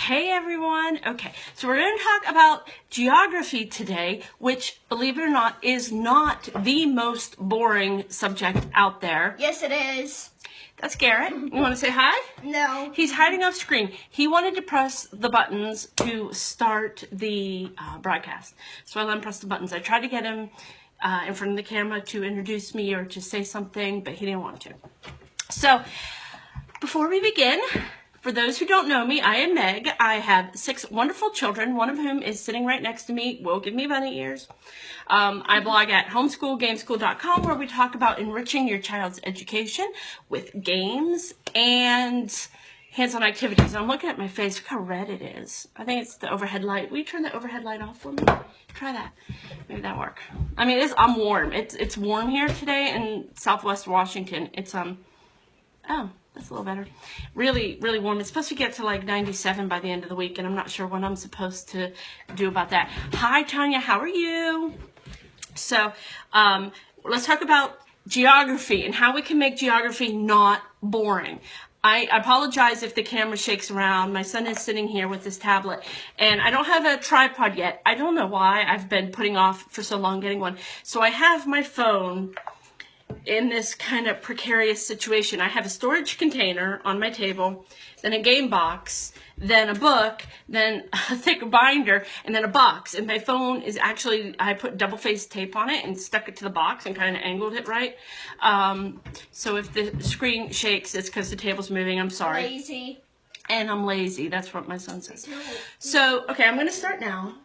Hey everyone. Okay, so we're going to talk about geography today, which, believe it or not, is not the most boring subject out there. Yes, it is. That's Garrett. You want to say hi? No. He's hiding off screen. He wanted to press the buttons to start the broadcast. So I let him press the buttons. I tried to get him in front of the camera to introduce me or to say something, but he didn't want to. So before we begin, for those who don't know me, I am Meg. I have 6 wonderful children, one of whom is sitting right next to me. Will give me bunny ears. I blog at homeschoolgameschool.com, where we talk about enriching your child's education with games and hands-on activities. I'm looking at my face. Look how red it is. I think it's the overhead light. Will you turn the overhead light off for me? Try that. Maybe that'll work. I mean, I'm warm. It's warm here today in Southwest Washington. It's oh, that's a little better. Really, really warm. It's supposed to get to like 97 by the end of the week, and I'm not sure what I'm supposed to do about that. Hi, Tanya. How are you? So, let's talk about geography and how we can make geography not boring. I apologize if the camera shakes around. My son is sitting here with his tablet, and I don't have a tripod yet. I don't know why. I've been putting off for so long getting one. So I have my phone in this kind of precarious situation. I have a storage container on my table, then a game box, then a book, then a thick binder, and then a box. And my phone is actually, I put double-faced tape on it and stuck it to the box and kind of angled it right. So if the screen shakes, it's because the table's moving. I'm sorry. Lazy. And I'm lazy. That's what my son says. So, okay, I'm going to start now.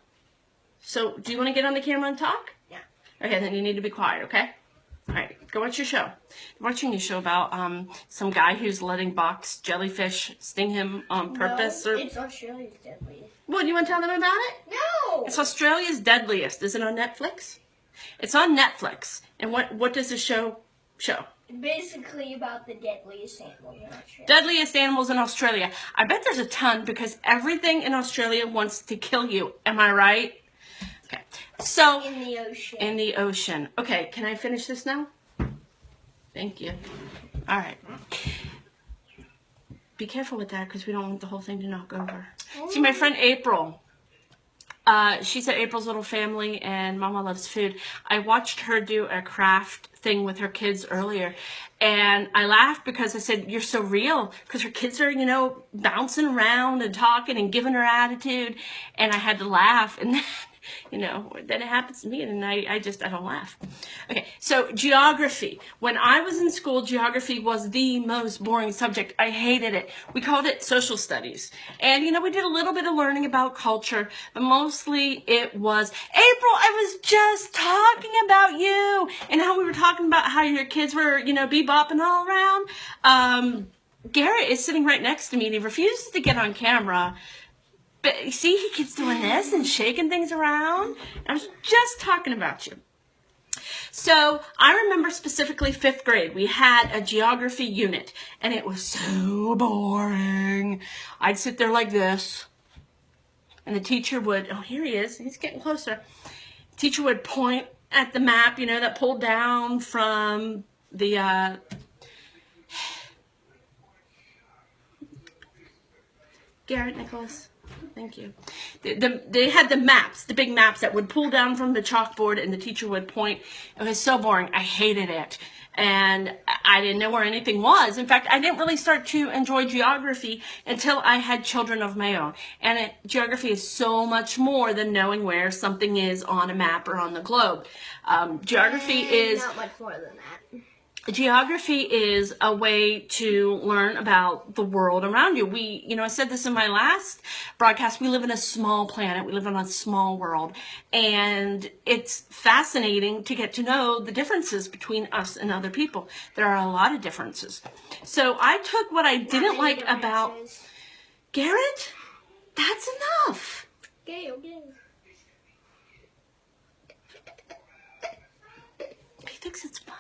So, do you want to get on the camera and talk? Yeah. Okay, then you need to be quiet, okay? All right, go watch your show. I'm watching a show about some guy who's letting box jellyfish sting him on purpose. No, it's Australia's deadliest. What, do you want to tell them about it? No! It's Australia's deadliest. Is it on Netflix? It's on Netflix. And what does the show show? Basically about the deadliest animals in Australia. Deadliest animals in Australia. I bet there's a ton because everything in Australia wants to kill you. Am I right? Okay. So, In the ocean. in the ocean. Okay, can I finish this now? Thank you. All right. Be careful with that because we don't want the whole thing to knock over. See, my friend April. She's at April's Little Family, and Mama Loves Food. I watched her do a craft thing with her kids earlier, and I laughed because I said, you're so real, because her kids are, you know, bouncing around and talking and giving her attitude, and I had to laugh, and then, you know, then it happens to me, and I don't laugh. Okay, so geography. When I was in school, geography was the most boring subject. I hated it. We called it social studies. And, you know, we did a little bit of learning about culture, but mostly it was, April, I was just talking about you, and how we were talking about how your kids were, you know, bebopping all around. Garrett is sitting right next to me, and he refuses to get on camera. But see, he keeps doing this and shaking things around. I was just talking about you. So I remember specifically 5th grade. We had a geography unit, and it was so boring. I'd sit there like this, and the teacher would, oh, here he is. He's getting closer. The teacher would point at the map, you know, that pulled down from the Garrett, Nicholas. Thank you. They had the maps, the big maps that would pull down from the chalkboard, and the teacher would point. It was so boring. I hated it. And I didn't know where anything was. In fact, I didn't really start to enjoy geography until I had children of my own. And geography is so much more than knowing where something is on a map or on the globe. Geography is... Not much more than that. Geography is a way to learn about the world around you. You know, I said this in my last broadcast, we live in a small planet. We live in a small world. And it's fascinating to get to know the differences between us and other people. There are a lot of differences. So I took what I didn't like about... Garrett, that's enough. Okay, okay. He thinks it's funny.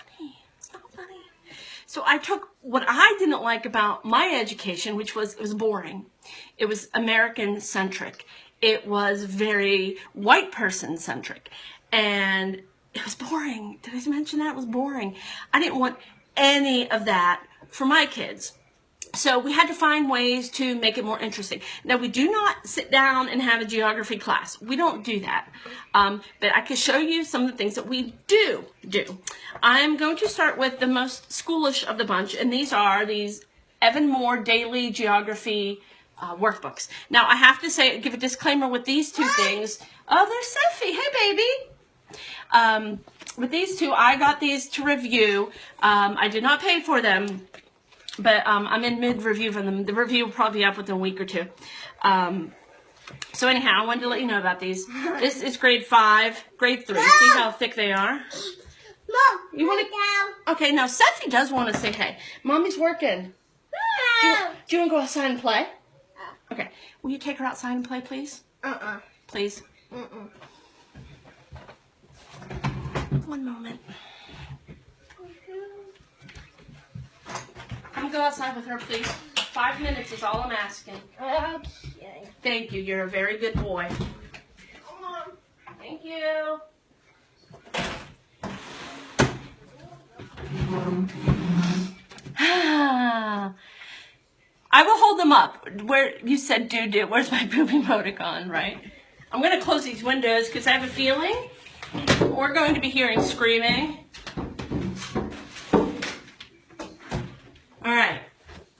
Funny. So I took what I didn't like about my education, which was, it was boring. It was American-centric. It was very white person-centric. And it was boring. Did I mention that? It was boring. I didn't want any of that for my kids. So we had to find ways to make it more interesting. Now, we do not sit down and have a geography class. We don't do that. But I can show you some of the things that we do. I'm going to start with the most schoolish of the bunch, and these are these Evan Moore Daily Geography workbooks. Now, I have to say, give a disclaimer with these two things. Oh, there's Sophie. Hey, baby. With these two, I got these to review. I did not pay for them, but I'm in mid-review for them. The review will probably be up within a week or two. So anyhow, I wanted to let you know about these. This is grade 5, grade 3. See how thick they are? Mom, you want to? Okay, now Sophie does want to say hey. Mommy's working. Do you want to go outside and play? Okay. Will you take her outside and play, please? Please. One moment. Come go outside with her, please. 5 minutes is all I'm asking. Okay. Thank you. You're a very good boy. Come on. Thank you. I will hold them up. Where you said do. Where's my poop emoticon, right? I'm going to close these windows because I have a feeling we're going to be hearing screaming. All right.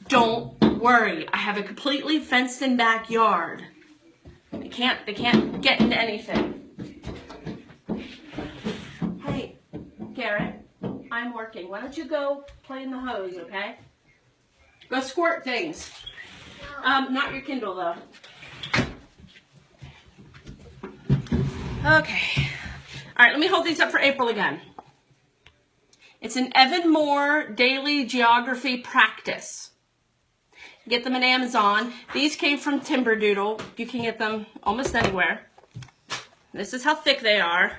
Don't worry. I have a completely fenced-in backyard. They can't get into anything. Hey, Garrett, I'm working. Why don't you go play in the hose, okay? Go squirt things. Not your Kindle, though. Okay. All right, let me hold these up for April again. It's an Evan Moore Daily Geography Practice. Get them on Amazon. These came from Timberdoodle. You can get them almost anywhere. This is how thick they are.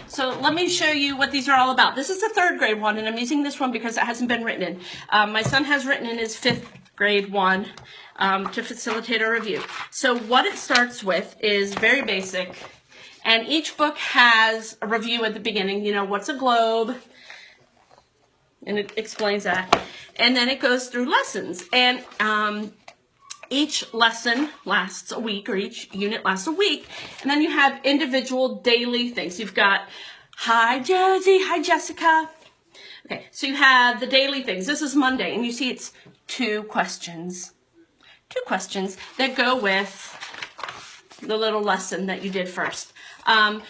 So let me show you what these are all about. This is the 3rd grade one, and I'm using this one because it hasn't been written in. My son has written in his 5th grade one to facilitate a review. So what it starts with is very basic, and each book has a review at the beginning. You know, what's a globe? And it explains that. And then it goes through lessons. And each lesson lasts a week, or each unit lasts a week. And then you have individual daily things. You've got, hi, Josie. Hi, Jessica. Okay, so you have the daily things. This is Monday, and you see it's 2 questions. 2 questions that go with the little lesson that you did first.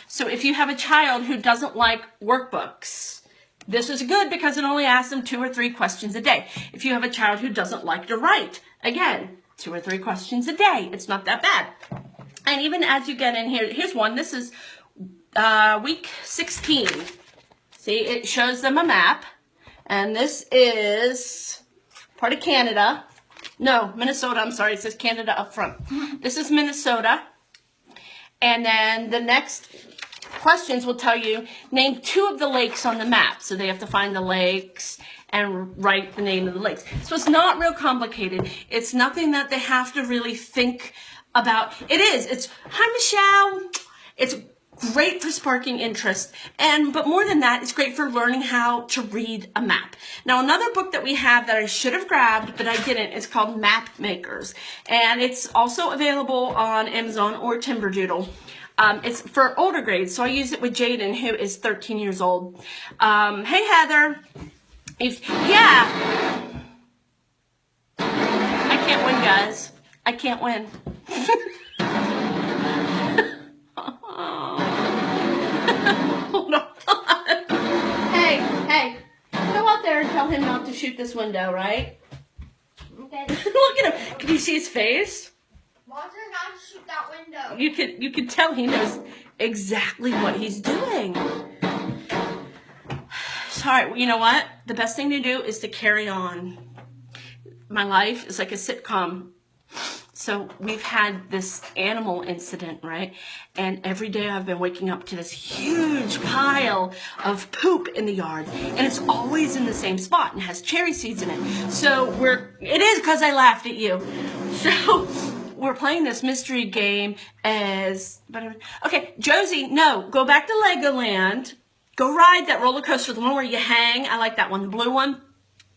So if you have a child who doesn't like workbooks, this is good because it only asks them 2 or 3 questions a day. If you have a child who doesn't like to write, again, 2 or 3 questions a day. It's not that bad. And even as you get in here, here's one. This is week 16. See, it shows them a map. And this is part of Canada. No, Minnesota. I'm sorry. It says Canada up front. This is Minnesota. And then the next questions will tell you, name 2 of the lakes on the map. So they have to find the lakes and write the name of the lakes. So it's not real complicated. It's nothing that they have to really think about. It is. It's, hi, Michelle. It's great for sparking interest. But more than that, it's great for learning how to read a map. Now, another book that we have that I should have grabbed, but I didn't, is called Map Makers. And it's also available on Amazon or Timberdoodle. It's for older grades, so I use it with Jaden, who is 13 years old. Hey, Heather. Yeah. I can't win, guys. I can't win. Hold on. Hey. Go out there and tell him not to shoot this window, right? Okay. Look at him. Can you see his face? Watch her not shoot that window. You can tell he knows exactly what he's doing. Sorry, you know what? The best thing to do is to carry on. My life is like a sitcom. So we've had this animal incident, right? And every day I've been waking up to this huge pile of poop in the yard. And it's always in the same spot and has cherry seeds in it. So it is because I laughed at you. So we're playing this mystery game okay, Josie, no, go back to Legoland. Go ride that roller coaster, the one where you hang. I like that one, the blue one.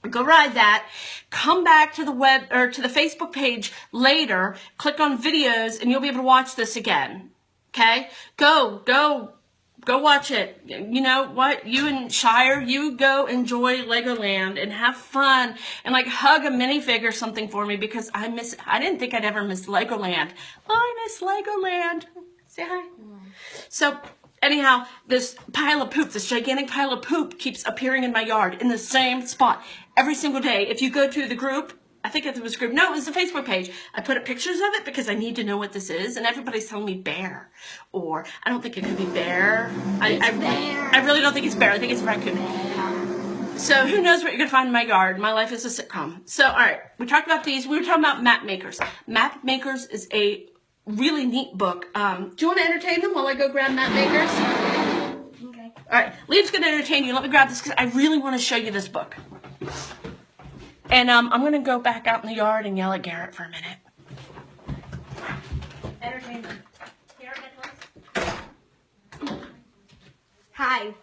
Go ride that, come back to the web or to the Facebook page later, click on videos, and you'll be able to watch this again. Okay? Go watch it. You know what? You and Shire, you go enjoy Legoland and have fun and like hug a minifig or something for me because I didn't think I'd ever miss Legoland. I miss Legoland. Say hi. So anyhow, this pile of poop, this gigantic pile of poop keeps appearing in my yard in the same spot every single day. If you go to the group, I think it was a group. No, it was the Facebook page. I put up pictures of it because I need to know what this is. And everybody's telling me bear. Or I don't think it could be bear. I really don't think it's bear. I think it's raccoon. So who knows what you're going to find in my yard. My life is a sitcom. So, all right. We talked about these. We were talking about Map Makers. Map Makers is a really neat book. Do you want to entertain them while I go grab Map Makers? Okay. All right. Liam's going to entertain you. Let me grab this because I really want to show you this book. And I'm going to go back out in the yard and yell at Garrett for a minute. Entertainment. Garrett, Hi.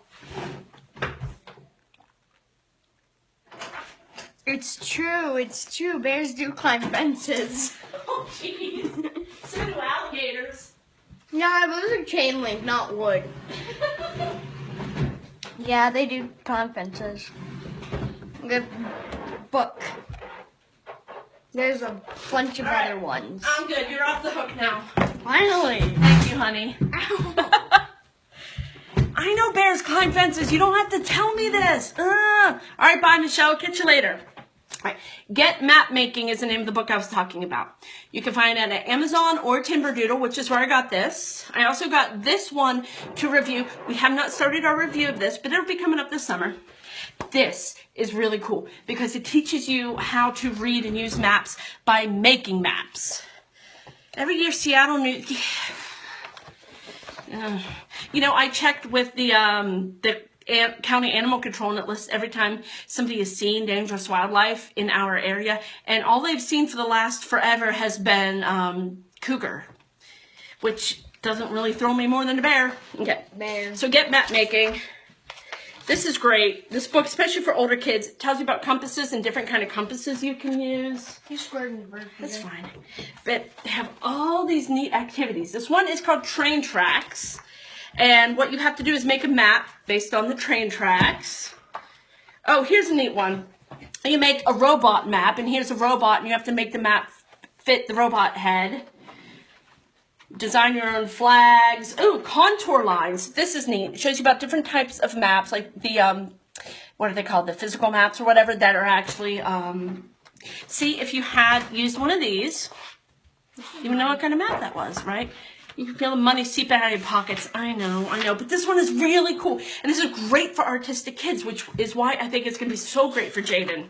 It's true. Bears do climb fences. Oh, jeez. So do alligators. No, those are chain link, not wood. Yeah, they do climb fences. Good book. There's a bunch of other ones. I'm good. You're off the hook now. Finally. Thank you, honey. Ow. I know bears climb fences. You don't have to tell me this. All right, bye, Michelle. Catch you later. All right. Get Map Making is the name of the book I was talking about. You can find it at Amazon or Timberdoodle, which is where I got this. I also got this one to review. We have not started our review of this, but it'll be coming up this summer. This is really cool because it teaches you how to read and use maps by making maps. Every year, Seattle News. You know, I checked with the county animal control, and it lists every time somebody has seen dangerous wildlife in our area, and all they've seen for the last forever has been cougar, which doesn't really throw me more than a bear. Okay, Bear. so get map making. This is great. This book, especially for older kids, tells you about compasses and different kind of compasses you can use. You squared the bird. That's fine. But they have all these neat activities. This one is called Train Tracks. And what you have to do is make a map based on the train tracks. Oh, here's a neat one. You make a robot map, and here's a robot, and you have to make the map fit the robot head. Design your own flags. Oh, contour lines. This is neat. It shows you about different types of maps, like the, what are they called? The physical maps or whatever that are actually, see, if you had used one of these, you would know what kind of map that was, right? You can feel the money seeping out of your pockets. I know. But this one is really cool. And this is great for artistic kids, which is why I think it's going to be so great for Jaden.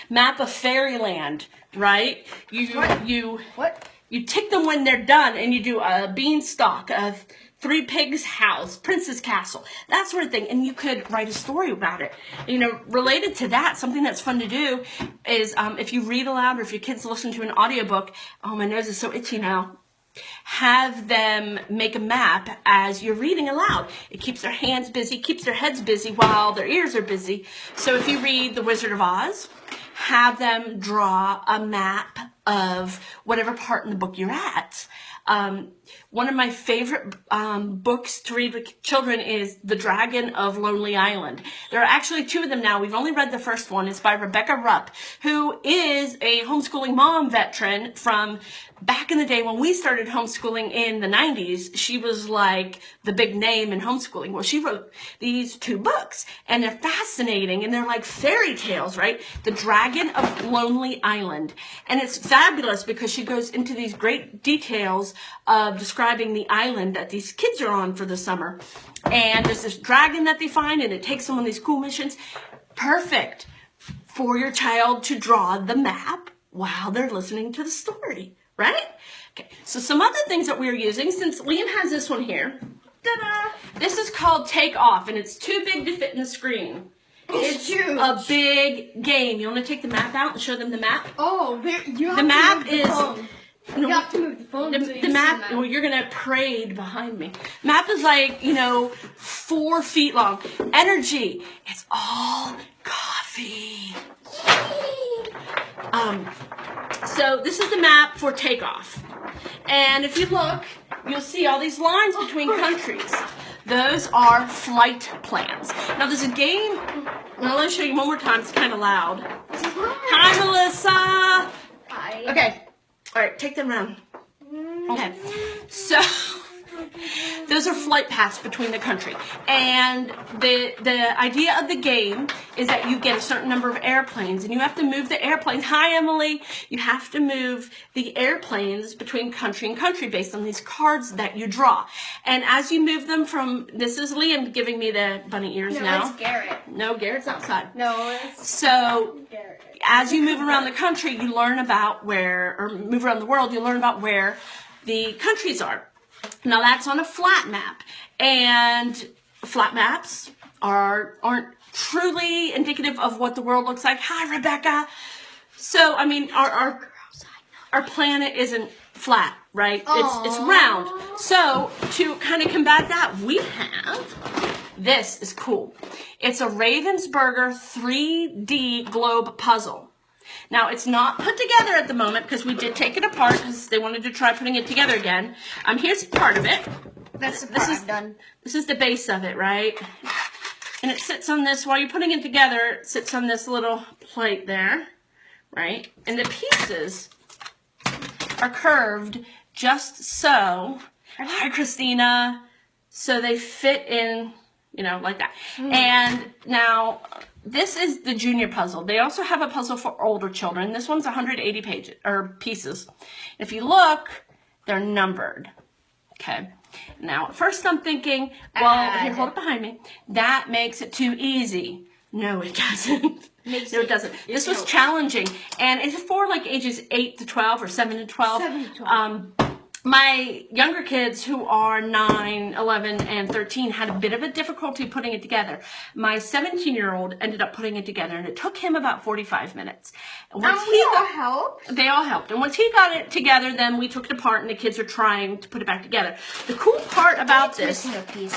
Map of Fairyland, right? What? You tick them when they're done, and you do a beanstalk, a Three Pigs house, Princess Castle, that sort of thing. And you could write a story about it. You know, related to that, something that's fun to do is if you read aloud or if your kids listen to an audiobook, oh, my nose is so itchy now. Have them make a map as you're reading aloud. It keeps their hands busy, keeps their heads busy while their ears are busy. So if you read The Wizard of Oz, have them draw a map of whatever part in the book you're at. One of my favorite books to read with children is The Dragon of Lonely Island. There are actually two of them now. We've only read the first one. It's by Rebecca Rupp, who is a homeschooling mom veteran from back in the day when we started homeschooling in the 90s. She was like the big name in homeschooling. Well, she wrote these two books, and they're fascinating, and they're like fairy tales, right? The Dragon of Lonely Island. And it's fabulous because she goes into these great details of describing the island that these kids are on for the summer. And there's this dragon that they find, and it takes them on these cool missions. Perfect for your child to draw the map while they're listening to the story, right? Okay, so some other things that we're using, since Liam has this one here. Ta-da! This is called Take Off, and it's too big to fit in the screen. It's huge. A big game. You want to take the map out and show them the map? Oh, you have The to map move the is... phone. You have to move the phone. The map, well, you're going to parade behind me. Map is like, 4 feet long. Energy. It's all coffee. coffee. So this is the map for takeoff. And if you look, you'll see all these lines between countries. Those are flight plans. Now there's a game, and I'll show you one more time, it's kind of loud. Hi, Melissa. Hi. Okay, all right, take them around. Okay, so those are flight paths between the country. And the idea of the game is that you get a certain number of airplanes, and you have to move the airplanes. Hi, Emily. You have to move the airplanes between country and country based on these cards that you draw. And as you move them from, this is Liam giving me the bunny ears now. No, it's Garrett. No, Garrett's outside. No, it's So Garrett. as you move around the country, you learn about where, or move around the world, you learn about where the countries are. Now that's on a flat map, and flat maps aren't truly indicative of what the world looks like. Hi, Rebecca. So I mean, our planet isn't flat, right? It's round. So to kind of combat that, we have this is cool. It's a Ravensburger 3D globe puzzle. Now, it's not put together at the moment because we did take it apart because they wanted to try putting it together again. Here's part of it. That's the part I've done. This is the base of it, right? And it sits on this, while you're putting it together, it sits on this little plate there, right? And the pieces are curved just so, hi, Christina, so they fit in, you know, like that. And now, this is the junior puzzle. They also have a puzzle for older children. This one's 180 pages or pieces. If you look, they're numbered. Okay. Now, at first I'm thinking, well, here, hold it behind me. That makes it too easy. No, it doesn't. No, it doesn't. This was challenging, and it's for like ages 8 to 12 or 7 to 12. 7 to 12. My younger kids who are 9, 11, and 13 had a bit of a difficulty putting it together. My 17-year-old ended up putting it together, and it took him about 45 minutes. And once they all helped. And once he got it together, then we took it apart, and the kids are trying to put it back together. The cool part about this is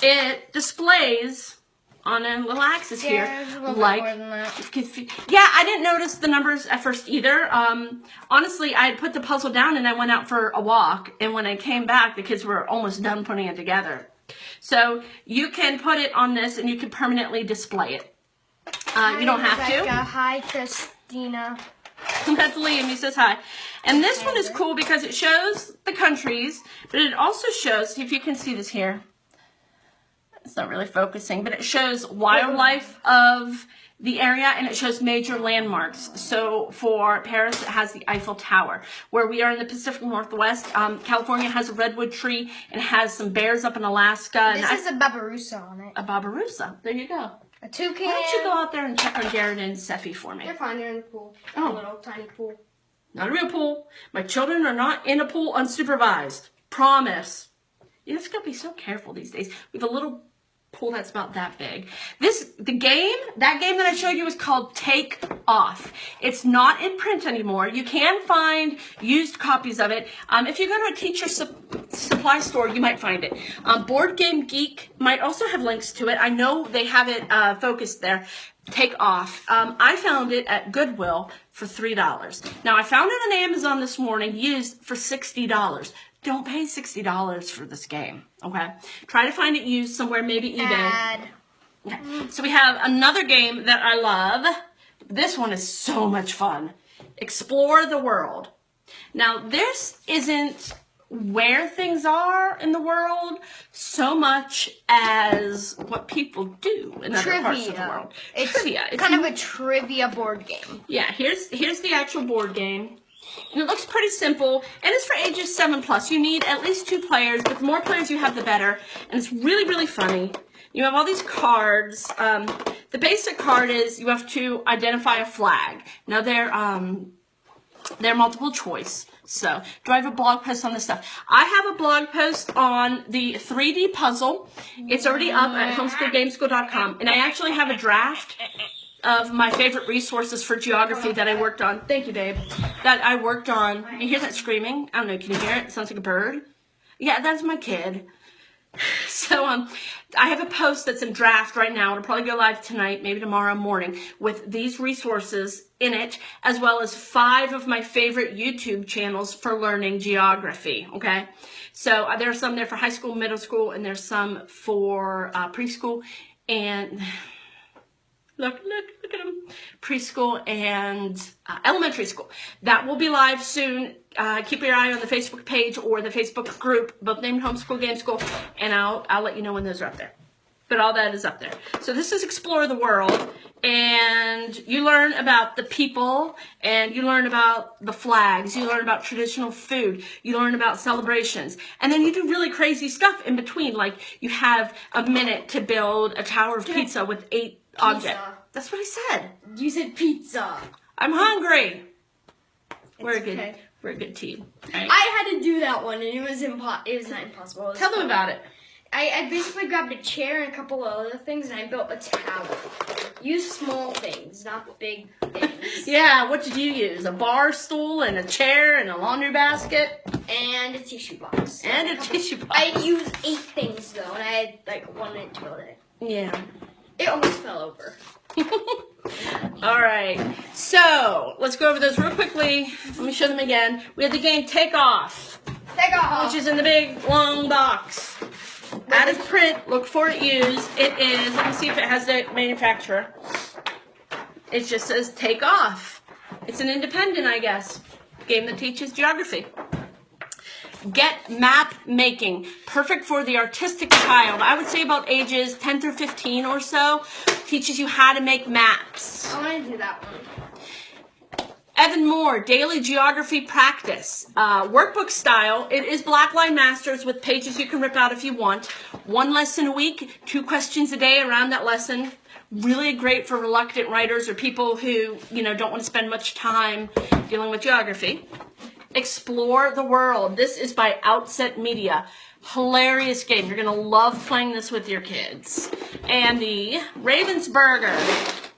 it displays on a little axis here, like, yeah, I didn't notice the numbers at first either. Honestly, I had put the puzzle down and I went out for a walk, and when I came back, the kids were almost done putting it together. So you can put it on this and you can permanently display it. You don't have to. Hi, Christina. That's Liam, he says hi. And this one is cool because it shows the countries, but it also shows, if you can see this here, it's not really focusing, but it shows wildlife of the area, and it shows major landmarks. So for Paris, it has the Eiffel Tower. Where we are in the Pacific Northwest, California has a redwood tree and has some bears up in Alaska. This is a babirusa on it. A babirusa. There you go. A toucan. Why don't you go out there and check on Jared and Seffi for me? They're fine. They're in the pool. Oh. A little tiny pool. Not a real pool. My children are not in a pool unsupervised. Promise. You just gotta be so careful these days. We have a little pool that's about that big. That game that I showed you is called Take Off. It's not in print anymore. You can find used copies of it. If you go to a teacher supply store, you might find it. Board Game Geek might also have links to it. I know they have it focused there. Take Off. I found it at Goodwill for $3. Now, I found it on Amazon this morning, used for $60. Don't pay $60 for this game, okay? Try to find it used somewhere, maybe eBay. Okay. So we have another game that I love. This one is so much fun. Explore the World. Now, this isn't where things are in the world so much as what people do in other parts of the world. It's trivia. It's kind of a trivia board game. Yeah, here's the actual board game. And it looks pretty simple, and it's for ages 7+. You need at least 2 players, but the more players you have, the better. And it's really, really funny. You have all these cards. The basic card is you have to identify a flag. Now they're multiple choice. So, do I have a blog post on this stuff? I have a blog post on the 3D puzzle. It's already up at homeschoolgameschool.com, and I actually have a draft of my favorite resources for geography that I worked on. Thank you, babe. That I worked on. You hear that screaming? I don't know. Can you hear it? It sounds like a bird. Yeah, that's my kid. So I have a post that's in draft right now. It'll probably go live tonight, maybe tomorrow morning, with these resources in it, as well as 5 of my favorite YouTube channels for learning geography, okay? So there's some there for high school, middle school, and there's some for preschool, and look at them, preschool and elementary school. That will be live soon. Keep your eye on the Facebook page or the Facebook group, both named Homeschool Game School, and I'll let you know when those are up there. But all that is up there. So this is Explore the World, and you learn about the people, and you learn about the flags, you learn about traditional food, you learn about celebrations, and then you do really crazy stuff in between, like you have a minute to build a tower of pizza with 8 objects. That's what I said. You said pizza. I'm hungry. We're okay. We're a good team. Right? I had to do that one, and it was not impossible. Tell them about it. I basically grabbed a chair and a couple of other things, and I built a tower. Use small things, not big things. Yeah, what did you use? A bar stool and a chair and a laundry basket? And a tissue box. And a tissue box. I used 8 things, though, and I had like 1 minute to build it. Yeah. It almost fell over. All right. So, let's go over those real quickly. Let me show them again. We have the game Take Off. Take off! Which is in the big, long box. Out of print, look for it used. It is, let me see if it has the manufacturer. It just says Take Off. It's an independent, I guess, game that teaches geography. Get Map Making. Perfect for the artistic child. I would say about ages 10 through 15 or so. Teaches you how to make maps. I want to do that one. Evan Moore, Daily Geography Practice. Workbook style. It is Blackline Masters with pages you can rip out if you want. 1 lesson a week, 2 questions a day around that lesson. Really great for reluctant writers or people who, don't want to spend much time dealing with geography. Explore the World. This is by Outset Media. Hilarious game. You're going to love playing this with your kids. And the Ravensburger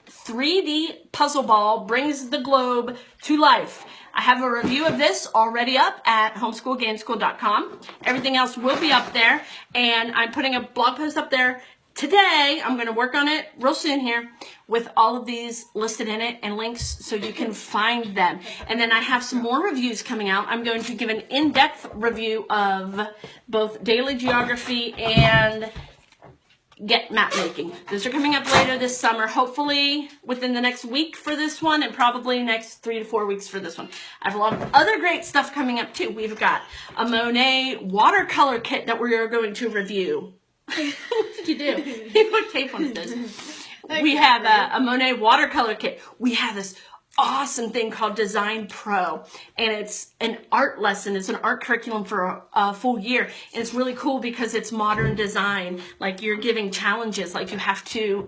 3D puzzle ball brings the globe to life. I have a review of this already up at homeschoolgameschool.com. Everything else will be up there, and I'm putting a blog post up there today. I'm going to work on it real soon here with all of these listed in it and links so you can find them. And then I have some more reviews coming out. I'm going to give an in-depth review of both Daily Geography and Get Map Making. Those are coming up later this summer, hopefully within the next week for this one, and probably next 3 to 4 weeks for this one. I have a lot of other great stuff coming up too. We've got a Monet watercolor kit that we are going to review. What did you do? You put tape on this. We have a Monet watercolor kit. We have this awesome thing called Design Pro, and it's an art lesson. It's an art curriculum for a full year, and it's really cool because it's modern design. Like, you're giving challenges, like you have to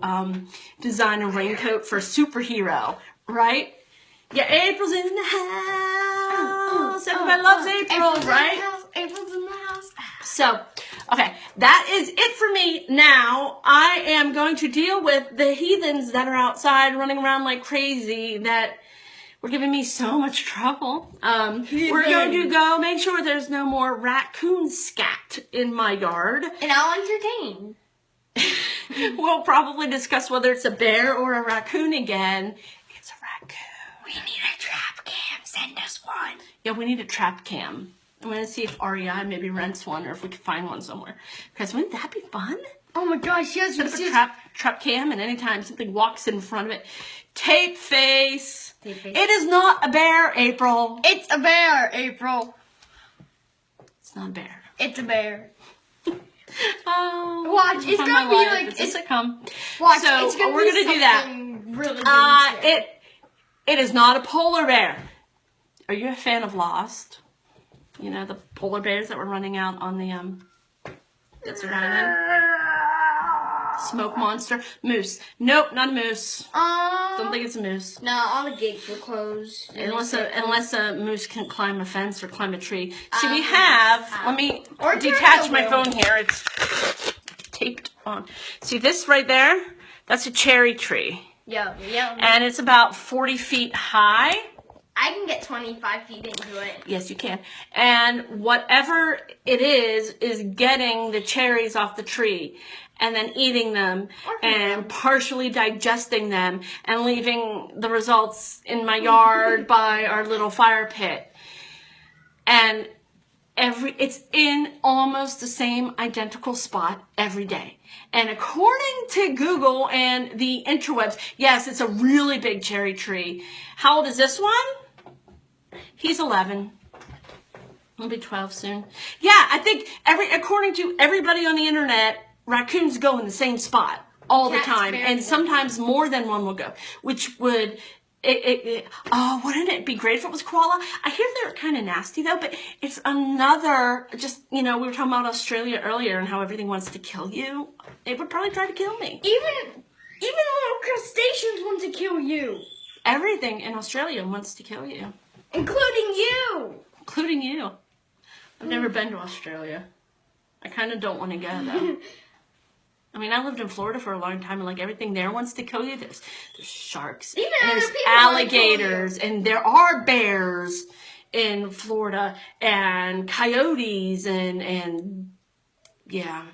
design a raincoat for a superhero, right? Yeah, April's in the house. Everybody loves April, right? April's in the house. So, okay, that is it for me now. I am going to deal with the heathens that are outside running around like crazy that were giving me so much trouble. We're going to go make sure there's no more raccoon scat in my yard. And I'll entertain. We'll probably discuss whether it's a bear or a raccoon again. It's a raccoon. We need a trap cam. Send us one. Yeah, we need a trap cam. I'm going to see if REI maybe rents one or if we can find one somewhere. Because wouldn't that be fun? Oh my gosh, yes. Set up a trap cam, and anytime something walks in front of it. Tape face. It is not a bear, April. It's a bear, April. It's not a bear. It's a bear. Oh, watch, it's gonna be like it's a sitcom. Watch, so it's gonna we're be gonna do that. Really it is not a polar bear. Are you a fan of Lost? You know, the polar bears that were running out on the desert island. Smoke monster, moose. Nope, not a moose. Don't think it's a moose. No, all the gates were closed. Unless a moose can climb a fence or climb a tree. See, we have. Let me detach my phone here. It's taped on. See this right there? That's a cherry tree. Yeah. And it's about 40 feet high. I can get 25 feet into it. Yes, you can. And whatever it is getting the cherries off the tree and then eating them and partially digesting them and leaving the results in my yard by our little fire pit. And it's in almost the same identical spot every day. And according to Google and the interwebs, yes, it's a really big cherry tree. How old is this one? He's 11. He'll be 12 soon. Yeah, I think according to everybody on the internet, raccoons go in the same spot all the time, and sometimes more than one will go, which would wouldn't it be great if it was koala? I hear they're kind of nasty though, but it's another, just, we were talking about Australia earlier and how everything wants to kill you. It would probably try to kill me. Even little crustaceans want to kill you. Everything in Australia wants to kill you. Including you. Including you. I've never been to Australia. I kind of don't want to go, though. I mean, I lived in Florida for a long time, and, like, everything there wants to kill you. There's sharks. Even and other there's people alligators. And there are bears in Florida. And coyotes. And yeah.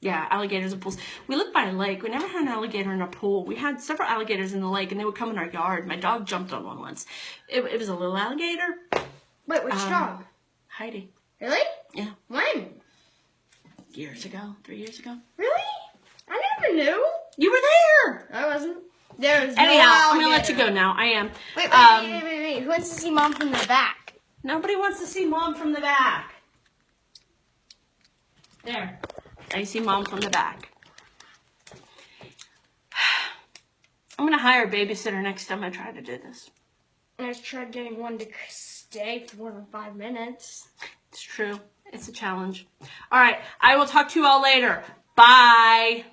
Yeah, alligators and pools. We lived by a lake. We never had an alligator in a pool. We had several alligators in the lake, and they would come in our yard. My dog jumped on one once. It was a little alligator. Wait, which dog? Heidi. Really? Yeah. When? Years ago. 3 years ago. Really? I never knew. You were there. I wasn't. There was no Anyhow, I'm alligator. going to let you go now. I am. Wait. Who wants to see Mom from the back? Nobody wants to see Mom from the back. There. Now you see Mom from the back. I'm going to hire a babysitter next time I try to do this. I just tried getting one to stay for more than 5 minutes. It's true. It's a challenge. All right. I will talk to you all later. Bye.